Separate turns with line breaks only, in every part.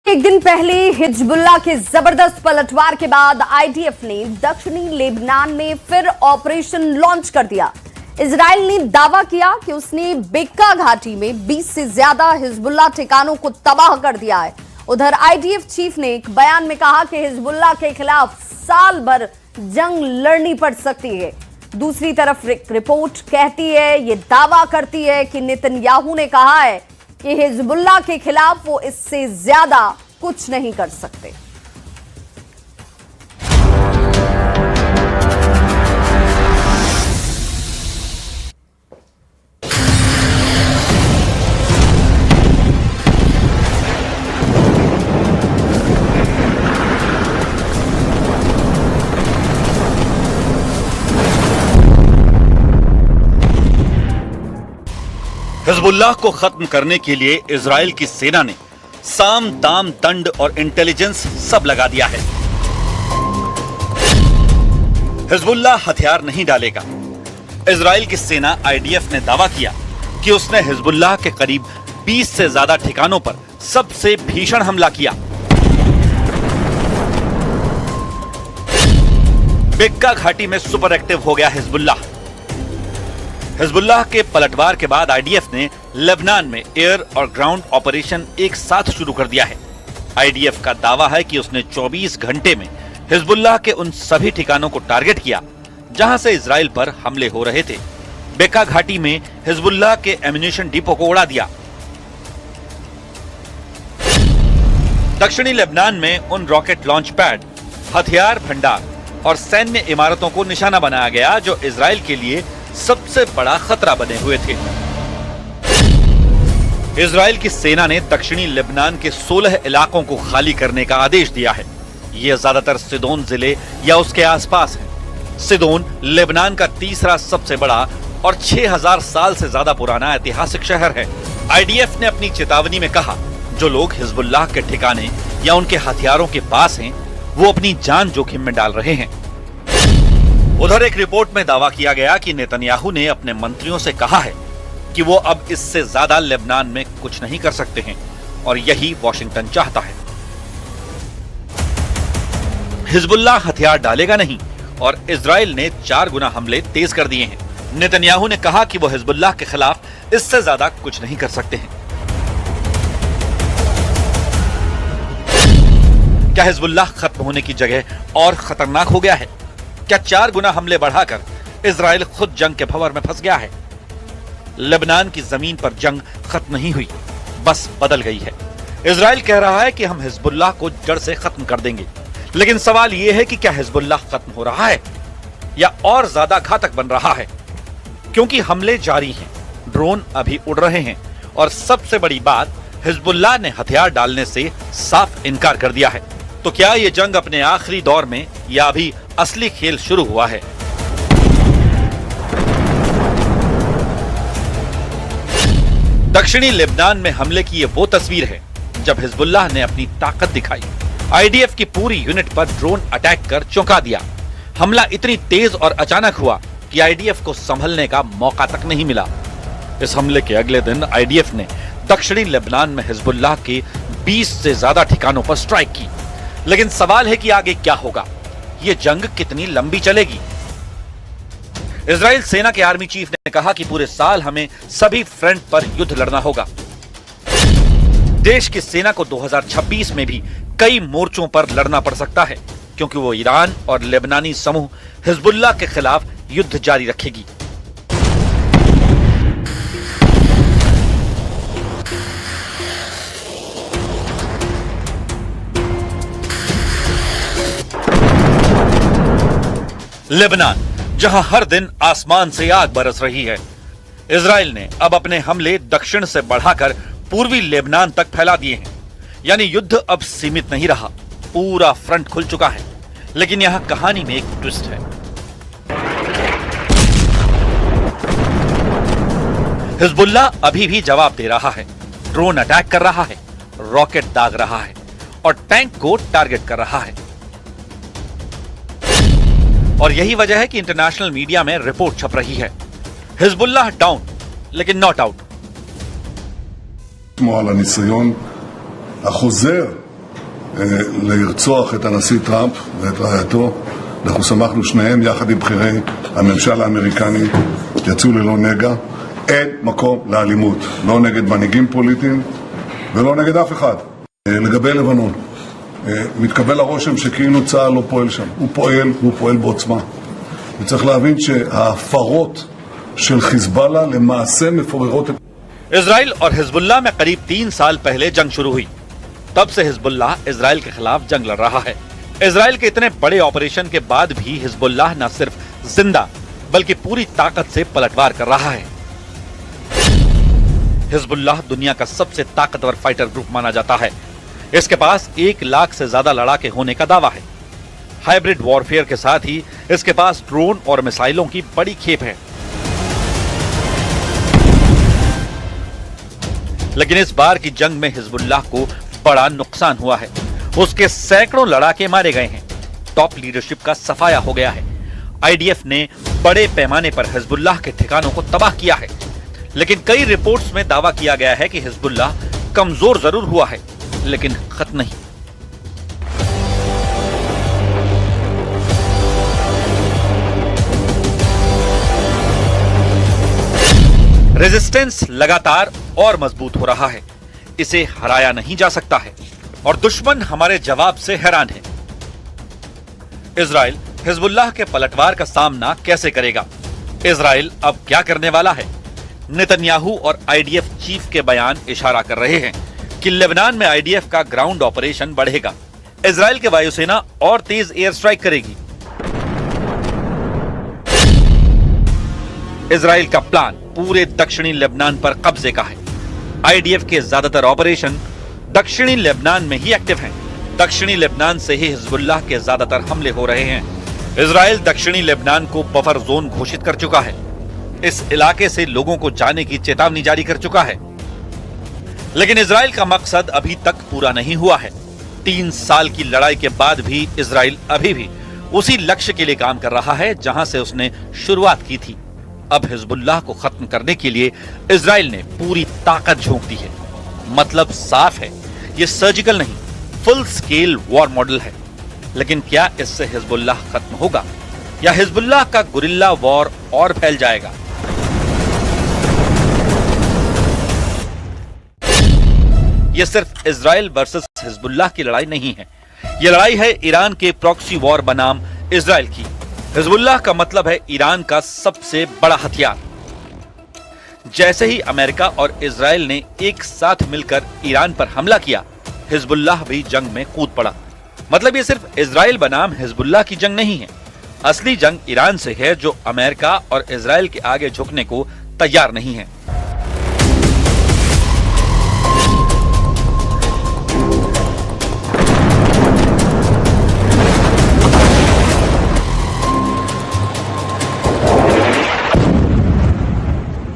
एक दिन पहले हिजबुल्लाह के जबरदस्त पलटवार के बाद आईडीएफ ने दक्षिणी लेबनान में फिर ऑपरेशन लॉन्च कर दिया। इजराइल ने दावा किया कि उसने बेक्का घाटी में 20 से ज्यादा हिजबुल्लाह ठिकानों को तबाह कर दिया है। उधर आईडीएफ चीफ ने एक बयान में कहा कि हिजबुल्लाह के खिलाफ साल भर जंग लड़नी पड़ सकती है। दूसरी तरफ रिपोर्ट कहती है, ये दावा करती है कि नेतन्याहू ने कहा है कि हिजबुल्लाह के खिलाफ वो इससे ज्यादा कुछ नहीं कर सकते।
हिजबुल्लाह को खत्म करने के लिए इजराइल की सेना ने साम दाम दंड और इंटेलिजेंस सब लगा दिया है। हिजबुल्लाह हथियार नहीं डालेगा। इजराइल की सेना आईडीएफ ने दावा किया कि उसने हिजबुल्लाह के करीब 20 से ज्यादा ठिकानों पर सबसे भीषण हमला किया। बेक्का घाटी में सुपर एक्टिव हो गया हिजबुल्लाह। हिजबुल्लाह के पलटवार के बाद आईडीएफ ने लेबनान में एयर और ग्राउंड ऑपरेशन एक साथ शुरू कर दिया है। आईडीएफ का दावा है कि उसने 24 घंटे में हिजबुल्लाह के उन सभी ठिकानों को टारगेट किया जहां से इजराइल पर हमले हो रहे थे। बेक्का घाटी में हिजबुल्लाह के एम्यूनिशन डिपो को उड़ा दिया। दक्षिणी लेबनान में उन रॉकेट लॉन्च पैड, हथियार भंडार और सैन्य इमारतों को निशाना बनाया गया जो इजराइल के लिए सबसे बड़ा खतरा बने हुए थे। इजराइल की सेना ने दक्षिणी लेबनान के 16 इलाकों को खाली करने का आदेश दिया है। यह ज्यादातर सिदोन जिले या उसके आसपास है। सिदोन लेबनान का तीसरा सबसे बड़ा और 6000 साल से ज्यादा पुराना ऐतिहासिक शहर है। आईडीएफ ने अपनी चेतावनी में कहा, जो लोग हिजबुल्लाह के ठिकाने या उनके हथियारों के पास हैं, वो अपनी जान जोखिम में डाल रहे हैं। उधर एक रिपोर्ट में दावा किया गया कि नेतन्याहू ने अपने मंत्रियों से कहा है कि वो अब इससे ज्यादा लेबनान में कुछ नहीं कर सकते हैं और यही वॉशिंगटन चाहता है। हिजबुल्लाह हथियार डालेगा नहीं और इजराइल ने 4 गुना हमले तेज कर दिए हैं। नेतन्याहू ने कहा कि वो हिजबुल्लाह के खिलाफ इससे ज्यादा कुछ नहीं कर सकते हैं। क्या हिजबुल्लाह खत्म होने की जगह और खतरनाक हो गया है? क्या 4 गुना हमले बढ़ाकर इजराइल खुद जंग के भंवर में फंस गया है? लेबनान की जमीन पर जंग खत्म नहीं हुई, बस बदल गई है। इजराइल कह रहा है कि हम हिजबुल्लाह को जड़ से खत्म कर देंगे, लेकिन सवाल यह है कि क्या हिजबुल्लाह खत्म हो रहा है या और ज्यादा घातक बन रहा है? क्योंकि हमले जारी हैं, ड्रोन अभी उड़ रहे हैं और सबसे बड़ी बात, हिजबुल्लाह ने हथियार डालने से साफ इनकार कर दिया है। तो क्या यह जंग अपने आखिरी दौर में या अभी असली खेल शुरू हुआ है? दक्षिणी लेबनान में हमले की यह वो तस्वीर है जब हिजबुल्लाह ने अपनी ताकत दिखाई। आईडीएफ की पूरी यूनिट पर ड्रोन अटैक कर चौंका दिया। हमला इतनी तेज और अचानक हुआ कि आईडीएफ को संभलने का मौका तक नहीं मिला। इस हमले के अगले दिन आईडीएफ ने दक्षिणी लेबनान में हिजबुल्लाह के 20 से ज्यादा ठिकानों पर स्ट्राइक की। लेकिन सवाल है कि आगे क्या होगा? ये जंग कितनी लंबी चलेगी? इजराइल सेना के आर्मी चीफ ने कहा कि पूरे साल हमें सभी फ्रंट पर युद्ध लड़ना होगा। देश की सेना को 2026 में भी कई मोर्चों पर लड़ना पड़ सकता है, क्योंकि वो ईरान और लेबनानी समूह हिजबुल्लाह के खिलाफ युद्ध जारी रखेगी। लेबनान, जहां हर दिन आसमान से आग बरस रही है। इजराइल ने अब अपने हमले दक्षिण से बढ़ाकर पूर्वी लेबनान तक फैला दिए हैं। यानी युद्ध अब सीमित नहीं रहा, पूरा फ्रंट खुल चुका है। लेकिन यहां कहानी में एक ट्विस्ट है। हिजबुल्लाह अभी भी जवाब दे रहा है, ड्रोन अटैक कर रहा है, रॉकेट दाग रहा है और टैंक को टारगेट कर रहा है। और यही वजह है कि इंटरनेशनल मीडिया में रिपोर्ट छप रही है, हिजबुल्लाह डाउन लेकिन नॉट आउट।
על הניסיון החוזר לרצוח את הנשיא טראמפ ואת רעייתו. אנחנו שמחנו שניהם יחד עם בכירי הממשל האמריקני, יצאו ללא נגע. אין מקום לאלימות, לא נגד מנהיגים פוליטיים ולא נגד אף אחד. לגבי לבנון, מתקבל הרושם שכאילו צה"ל לא פועל שם. הוא פועל בעוצמה. וצריך להבין שההפרות של חיזבאללה למעשה מפוררות את...
इजराइल और हिजबुल्लाह में करीब 3 साल पहले जंग शुरू हुई। तब से हिजबुल्लाह इजराइल के खिलाफ जंग लड़ रहा है। इजराइल के इतने बड़े ऑपरेशन के बाद भी हिजबुल्लाह न सिर्फ जिंदा बल्कि पूरी ताकत से पलटवार कर रहा है। हिजबुल्लाह दुनिया का सबसे ताकतवर फाइटर ग्रुप माना जाता है। इसके पास 1 लाख से ज्यादा लड़ाके होने का दावा है। हाइब्रिड वॉरफेयर के साथ ही इसके पास ड्रोन और मिसाइलों की बड़ी खेप है। लेकिन इस बार की जंग में हिजबुल्लाह को बड़ा नुकसान हुआ है। उसके सैकड़ों लड़ाके मारे गए हैं। टॉप लीडरशिप का सफाया हो गया है। आईडीएफ ने बड़े पैमाने पर हिजबुल्लाह के ठिकानों को तबाह किया है। लेकिन कई रिपोर्ट्स में दावा किया गया है कि हिजबुल्लाह कमजोर जरूर हुआ है लेकिन खत्म नहीं। रेजिस्टेंस लगातार और मजबूत हो रहा है। इसे हराया नहीं जा सकता है और दुश्मन हमारे जवाब से हैरान है। इजराइल हिजबुल्लाह के पलटवार का सामना कैसे करेगा? इजराइल अब क्या करने वाला है? नेतन्याहू और आईडीएफ चीफ के बयान इशारा कर रहे हैं कि लेबनान में आईडीएफ का ग्राउंड ऑपरेशन बढ़ेगा। इजराइल की वायुसेना और तेज एयर स्ट्राइक करेगी। इजराइल का प्लान पूरे दक्षिणी लेबनान पर कब्जे का है। आईडीएफ के ज्यादातर ऑपरेशन दक्षिणी लेबनान में ही एक्टिव हैं। दक्षिणी लेबनान से ही हिजबुल्लाह के ज्यादातर हमले हो रहे हैं। इजराइल दक्षिणी लेबनान को बफर जोन घोषित कर चुका है। इस इलाके से लोगों को जाने की चेतावनी जारी कर चुका है। लेकिन इजराइल का मकसद अभी तक पूरा नहीं हुआ है। 3 साल की लड़ाई के बाद भी इजराइल अभी भी उसी लक्ष्य के लिए काम कर रहा है जहां से उसने शुरुआत की थी। अब हिजबुल्लाह को खत्म करने के लिए इजराइल ने पूरी ताकत झोंक दी है। मतलब साफ है, ये सर्जिकल नहीं, फुल स्केल वॉर मॉडल है। लेकिन क्या इससे हिजबुल्लाह खत्म होगा या हिजबुल्लाह का गुरिल्ला वॉर और फैल जाएगा? यह सिर्फ इजराइल वर्सेस हिजबुल्लाह की लड़ाई नहीं है। यह लड़ाई है ईरान के प्रॉक्सी वॉर बनाम इजराइल की। हिजबुल्लाह का मतलब है ईरान का सबसे बड़ा हथियार। जैसे ही अमेरिका और इजराइल ने एक साथ मिलकर ईरान पर हमला किया, हिजबुल्लाह भी जंग में कूद पड़ा। मतलब ये सिर्फ इजराइल बनाम हिजबुल्लाह की जंग नहीं है। असली जंग ईरान से है जो अमेरिका और इजराइल के आगे झुकने को तैयार नहीं है।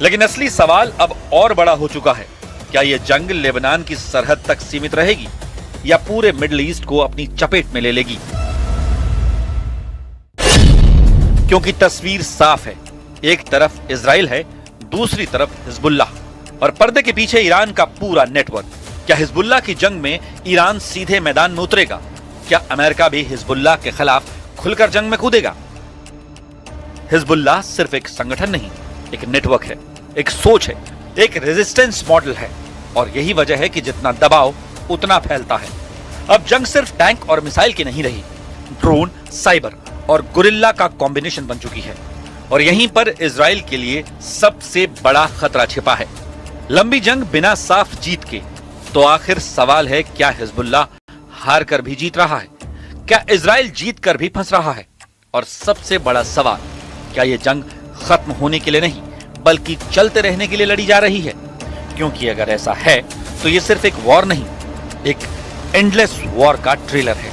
लेकिन असली सवाल अब और बड़ा हो चुका है। क्या यह जंग लेबनान की सरहद तक सीमित रहेगी या पूरे मिडिल ईस्ट को अपनी चपेट में ले लेगी? क्योंकि तस्वीर साफ है। एक तरफ इजराइल है, दूसरी तरफ हिजबुल्लाह और पर्दे के पीछे ईरान का पूरा नेटवर्क। क्या हिजबुल्लाह की जंग में ईरान सीधे मैदान में उतरेगा? क्या अमेरिका भी हिजबुल्लाह के खिलाफ खुलकर जंग में कूदेगा? हिजबुल्लाह सिर्फ एक संगठन नहीं, एक नेटवर्क है, एक सोच है, एक रेजिस्टेंस मॉडल है और यही वजह है कि जितना दबाव उतना फैलता है। अब जंग सिर्फ टैंक और मिसाइल की नहीं रही, ड्रोन, साइबर और गुरिल्ला का कॉम्बिनेशन बन चुकी है और यहीं पर इजराइल के लिए सबसे बड़ा खतरा छिपा है। लंबी जंग बिना साफ जीत के, तो आखिर सवाल है क्या हिजबुल्लाह हार कर भी जीत रहा है? क्या इजराइल जीत कर भी फंस रहा है? और सबसे बड़ा सवाल, क्या यह जंग खत्म होने के लिए नहीं बल्कि चलते रहने के लिए लड़ी जा रही है? क्योंकि अगर ऐसा है तो यह सिर्फ एक वॉर नहीं, एक एंडलेस वॉर का ट्रेलर है।